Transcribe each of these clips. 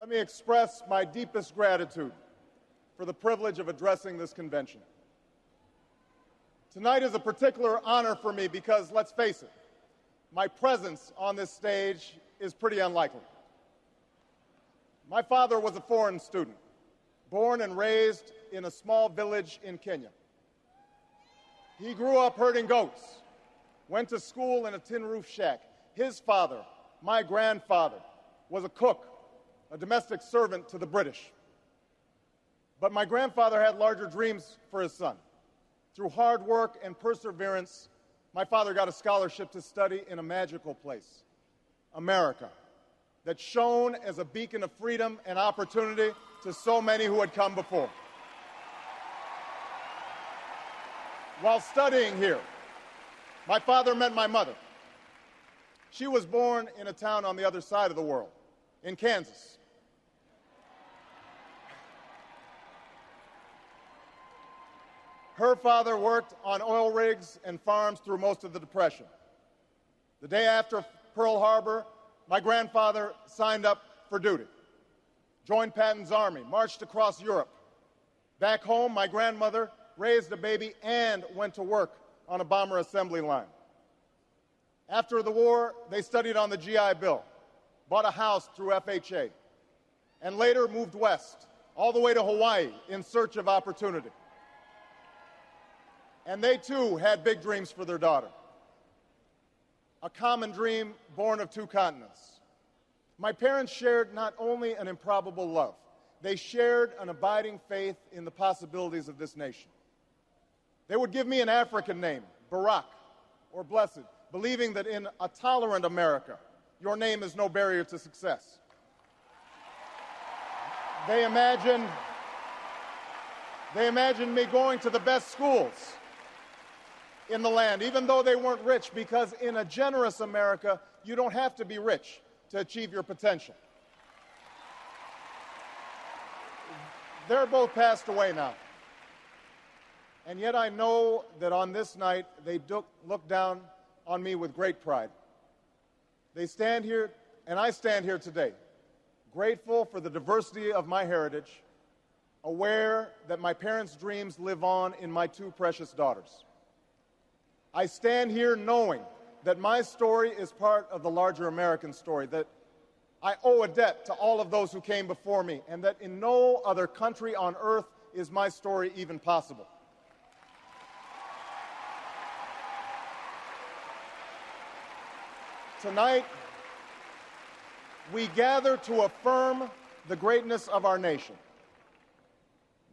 Let me express my deepest gratitude for the privilege of addressing this convention. Tonight is a particular honor for me because, let's face it, my presence on this stage is pretty unlikely. My father was a foreign student, born and raised in a small village in Kenya. He grew up herding goats, went to school in a tin roof shack. His father, my grandfather, was a cook, a domestic servant to the British. But my grandfather had larger dreams for his son. Through hard work and perseverance, my father got a scholarship to study in a magical place, America, that shone as a beacon of freedom and opportunity to so many who had come before. While studying here, my father met my mother. She was born in a town on the other side of the world, in Kansas. Her father worked on oil rigs and farms through most of the Depression. The day after Pearl Harbor, my grandfather signed up for duty, joined Patton's army, marched across Europe. Back home, my grandmother raised a baby and went to work on a bomber assembly line. After the war, they studied on the GI Bill, bought a house through FHA, and later moved west, all the way to Hawaii in search of opportunity. And they, too, had big dreams for their daughter. A common dream born of two continents. My parents shared not only an improbable love, they shared an abiding faith in the possibilities of this nation. They would give me an African name, Barack, or Blessed, believing that in a tolerant America, your name is no barrier to success. They imagined me going to the best schools in the land, even though they weren't rich, because in a generous America, you don't have to be rich to achieve your potential. They're both passed away now. And yet I know that on this night, they look down on me with great pride. They stand here, and I stand here today, grateful for the diversity of my heritage, aware that my parents' dreams live on in my two precious daughters. I stand here knowing that my story is part of the larger American story, that I owe a debt to all of those who came before me, and that in no other country on earth is my story even possible. Tonight, we gather to affirm the greatness of our nation,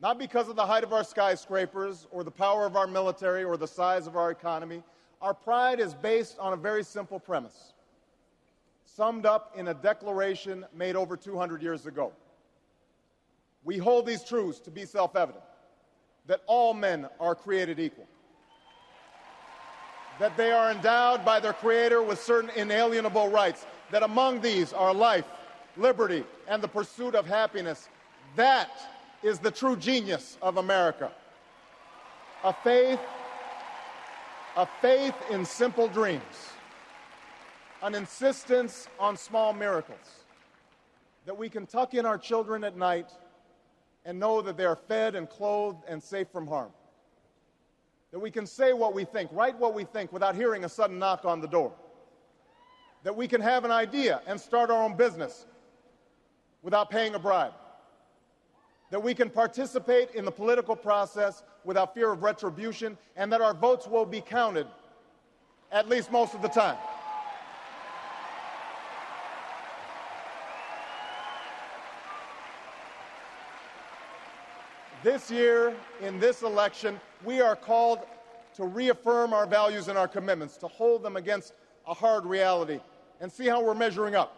not because of the height of our skyscrapers or the power of our military or the size of our economy. Our pride is based on a very simple premise, summed up in a declaration made over 200 years ago. We hold these truths to be self-evident, that all men are created equal, that they are endowed by their Creator with certain inalienable rights, that among these are life, liberty, and the pursuit of happiness. That is the true genius of America. A faith in simple dreams, an insistence on small miracles, that we can tuck in our children at night and know that they are fed and clothed and safe from harm. That we can say what we think, write what we think without hearing a sudden knock on the door. That we can have an idea and start our own business without paying a bribe. That we can participate in the political process without fear of retribution, and that our votes will be counted, at least most of the time. This year, in this election, we are called to reaffirm our values and our commitments, to hold them against a hard reality, and see how we're measuring up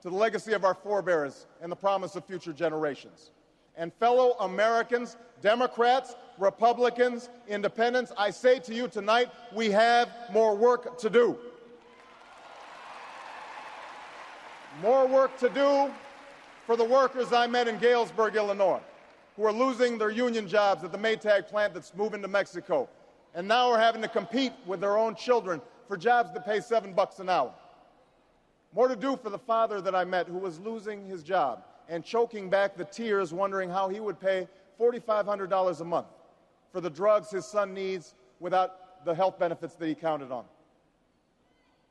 to the legacy of our forebears and the promise of future generations. And fellow Americans, Democrats, Republicans, Independents, I say to you tonight, we have more work to do. More work to do for the workers I met in Galesburg, Illinois, who are losing their union jobs at the Maytag plant that's moving to Mexico, and now are having to compete with their own children for jobs that pay $7 an hour. More to do for the father that I met who was losing his job and choking back the tears, wondering how he would pay $4,500 a month for the drugs his son needs without the health benefits that he counted on.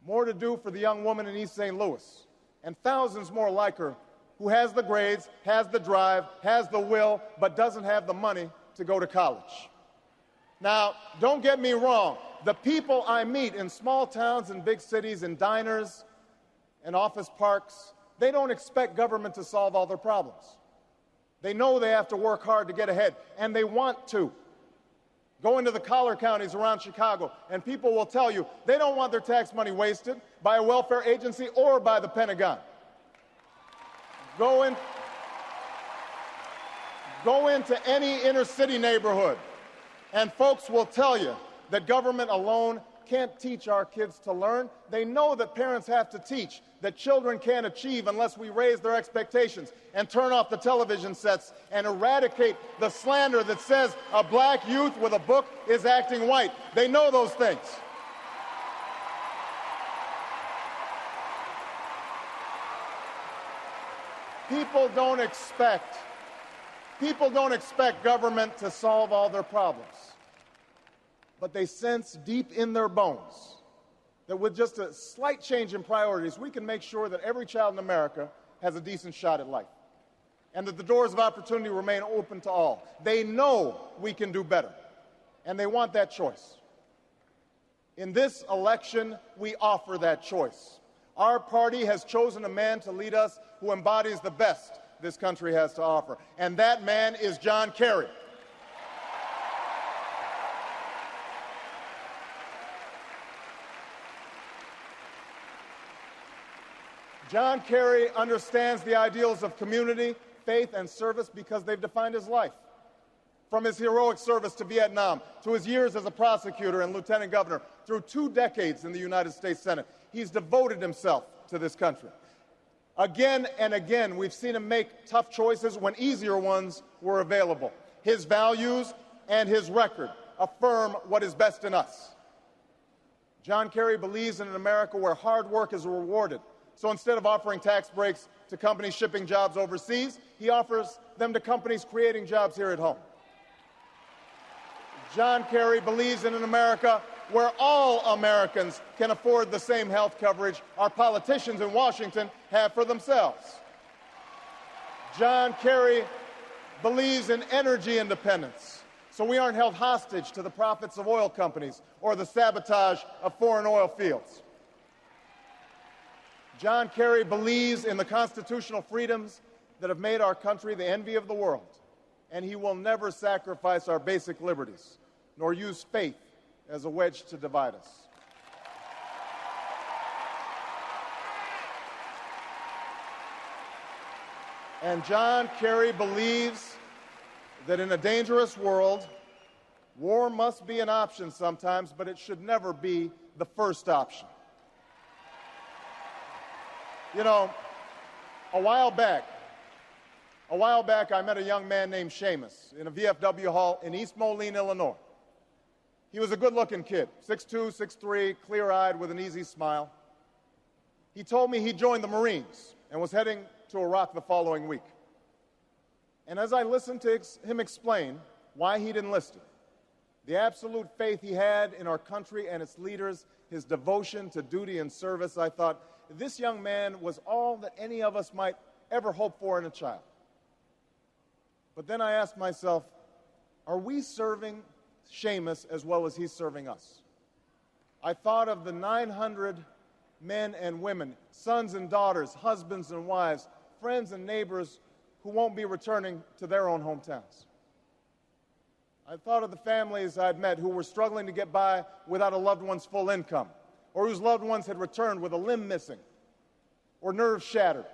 More to do for the young woman in East St. Louis, and thousands more like her, who has the grades, has the drive, has the will, but doesn't have the money to go to college. Now, don't get me wrong. The people I meet in small towns and big cities, in diners and office parks, they don't expect government to solve all their problems. They know they have to work hard to get ahead, and they want to. Go into the collar counties around Chicago, and people will tell you they don't want their tax money wasted by a welfare agency or by the Pentagon. Go into any inner city neighborhood, and folks will tell you that government alone can't teach our kids to learn. They know that parents have to teach, that children can't achieve unless we raise their expectations and turn off the television sets and eradicate the slander that says a black youth with a book is acting white. They know those things. People don't expect government to solve all their problems. But they sense deep in their bones that with just a slight change in priorities, we can make sure that every child in America has a decent shot at life, and that the doors of opportunity remain open to all. They know we can do better, and they want that choice. In this election, we offer that choice. Our party has chosen a man to lead us who embodies the best this country has to offer, and that man is John Kerry. John Kerry understands the ideals of community, faith, and service because they've defined his life. From his heroic service to Vietnam, to his years as a prosecutor and lieutenant governor, through 2 decades in the United States Senate, he's devoted himself to this country. Again and again, we've seen him make tough choices when easier ones were available. His values and his record affirm what is best in us. John Kerry believes in an America where hard work is rewarded. So instead of offering tax breaks to companies shipping jobs overseas, he offers them to companies creating jobs here at home. John Kerry believes in an America where all Americans can afford the same health coverage our politicians in Washington have for themselves. John Kerry believes in energy independence, so we aren't held hostage to the profits of oil companies or the sabotage of foreign oil fields. John Kerry believes in the constitutional freedoms that have made our country the envy of the world, and he will never sacrifice our basic liberties, nor use faith as a wedge to divide us. And John Kerry believes that in a dangerous world, war must be an option sometimes, but it should never be the first option. You know, a while back, I met a young man named Seamus in a VFW hall in East Moline, Illinois. He was a good-looking kid, 6'2", 6'3", clear-eyed with an easy smile. He told me he joined the Marines and was heading to Iraq the following week. And as I listened to him explain why he'd enlisted, the absolute faith he had in our country and its leaders, his devotion to duty and service, I thought, this young man was all that any of us might ever hope for in a child. But then I asked myself, are we serving Seamus as well as he's serving us? I thought of the 900 men and women, sons and daughters, husbands and wives, friends and neighbors who won't be returning to their own hometowns. I thought of the families I'd met who were struggling to get by without a loved one's full income, or whose loved ones had returned with a limb missing or nerves shattered,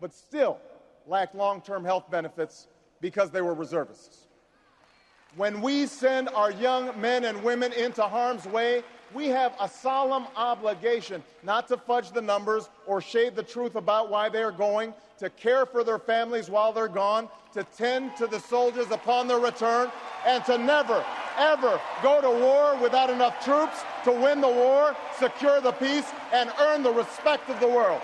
but still lacked long-term health benefits because they were reservists. When we send our young men and women into harm's way, we have a solemn obligation not to fudge the numbers or shade the truth about why they are going, to care for their families while they're gone, to tend to the soldiers upon their return, and to never, ever go to war without enough troops to win the war, secure the peace, and earn the respect of the world.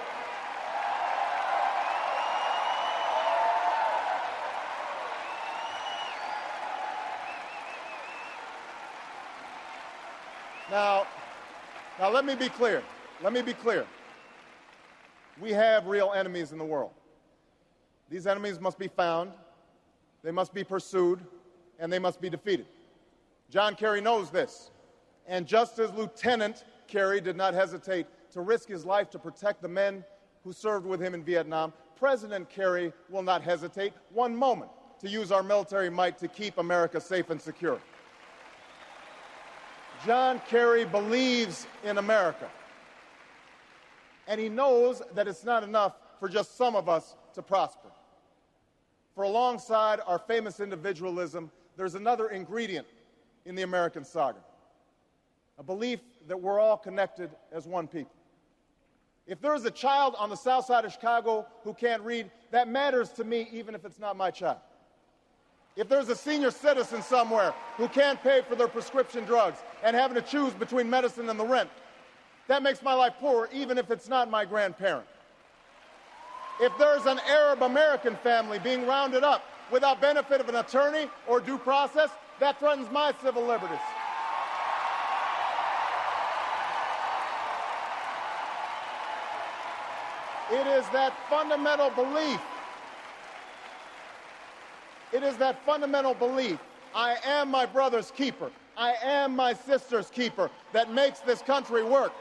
Now, let me be clear. Let me be clear. We have real enemies in the world. These enemies must be found, they must be pursued, and they must be defeated. John Kerry knows this. And just as Lieutenant Kerry did not hesitate to risk his life to protect the men who served with him in Vietnam, President Kerry will not hesitate one moment to use our military might to keep America safe and secure. John Kerry believes in America. And he knows that it's not enough for just some of us to prosper. For alongside our famous individualism, there's another ingredient in the American saga, a belief that we're all connected as one people. If there's a child on the south side of Chicago who can't read, that matters to me even if it's not my child. If there's a senior citizen somewhere who can't pay for their prescription drugs and having to choose between medicine and the rent, that makes my life poorer even if it's not my grandparent. If there's an Arab American family being rounded up without benefit of an attorney or due process, that threatens my civil liberties. It is that fundamental belief. It is that fundamental belief, I am my brother's keeper, I am my sister's keeper, that makes this country work.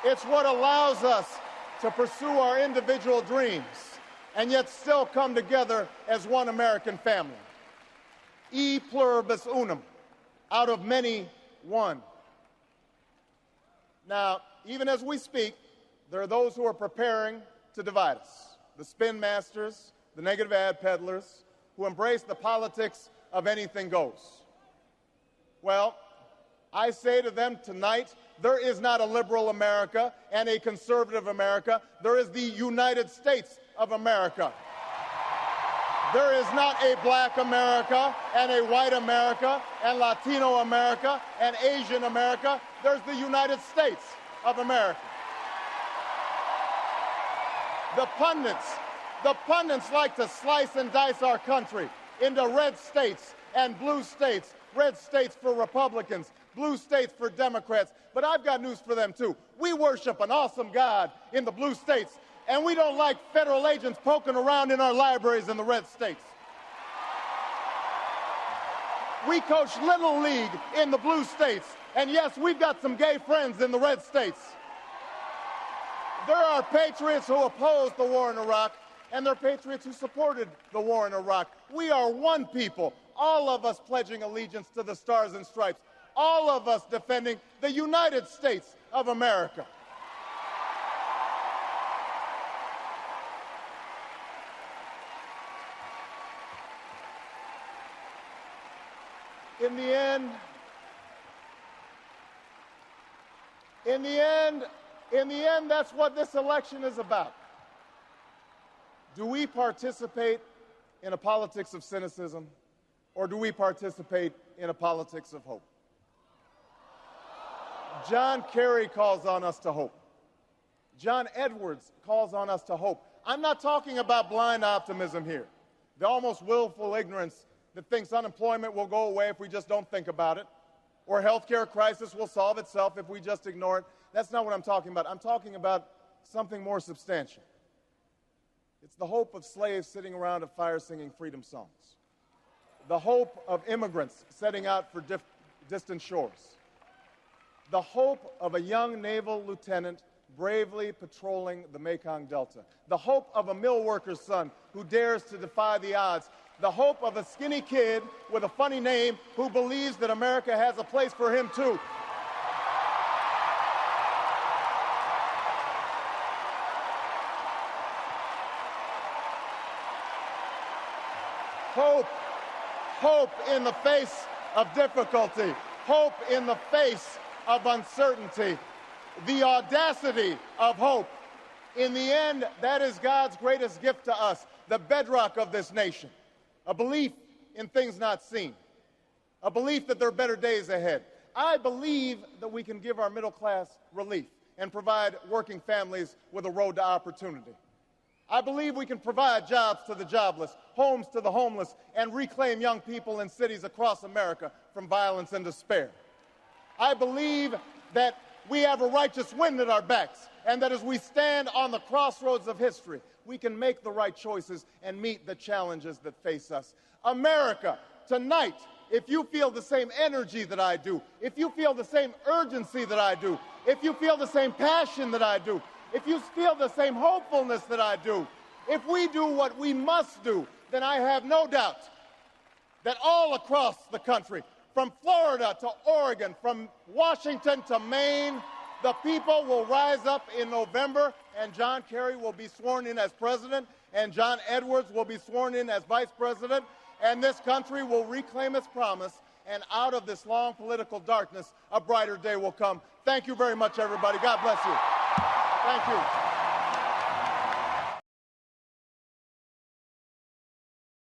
It's what allows us to pursue our individual dreams and yet still come together as one American family. E pluribus unum, out of many, one. Now, even as we speak, there are those who are preparing to divide us. The spin masters, the negative ad peddlers, who embrace the politics of anything goes. Well, I say to them tonight, there is not a liberal America and a conservative America. There is the United States of America. There is not a black America and a white America and Latino America and Asian America. There's the United States of America. The pundits like to slice and dice our country into red states and blue states, red states for Republicans, blue states for Democrats. But I've got news for them, too. We worship an awesome God in the blue states, and we don't like federal agents poking around in our libraries in the red states. We coach Little League in the blue states, and yes, we've got some gay friends in the red states. There are patriots who opposed the war in Iraq, and there are patriots who supported the war in Iraq. We are one people, all of us pledging allegiance to the Stars and Stripes, all of us defending the United States of America. In the end, that's what this election is about. Do we participate in a politics of cynicism, or do we participate in a politics of hope? John Kerry calls on us to hope. John Edwards calls on us to hope. I'm not talking about blind optimism here, the almost willful ignorance that thinks unemployment will go away if we just don't think about it, or healthcare crisis will solve itself if we just ignore it. That's not what I'm talking about. I'm talking about something more substantial. It's the hope of slaves sitting around a fire singing freedom songs. The hope of immigrants setting out for distant shores. The hope of a young naval lieutenant bravely patrolling the Mekong Delta. The hope of a mill worker's son who dares to defy the odds. The hope of a skinny kid with a funny name who believes that America has a place for him too. Hope in the face of difficulty, hope in the face of uncertainty, the audacity of hope. In the end, that is God's greatest gift to us, the bedrock of this nation, a belief in things not seen, a belief that there are better days ahead. I believe that we can give our middle class relief and provide working families with a road to opportunity. I believe we can provide jobs to the jobless, homes to the homeless, and reclaim young people in cities across America from violence and despair. I believe that we have a righteous wind at our backs, and that as we stand on the crossroads of history, we can make the right choices and meet the challenges that face us. America, tonight, if you feel the same energy that I do, if you feel the same urgency that I do, if you feel the same passion that I do, if you feel the same hopefulness that I do, if we do what we must do, then I have no doubt that all across the country, from Florida to Oregon, from Washington to Maine, the people will rise up in November, and John Kerry will be sworn in as president, and John Edwards will be sworn in as vice president, and this country will reclaim its promise, and out of this long political darkness, a brighter day will come. Thank you very much, everybody. God bless you. Thank you.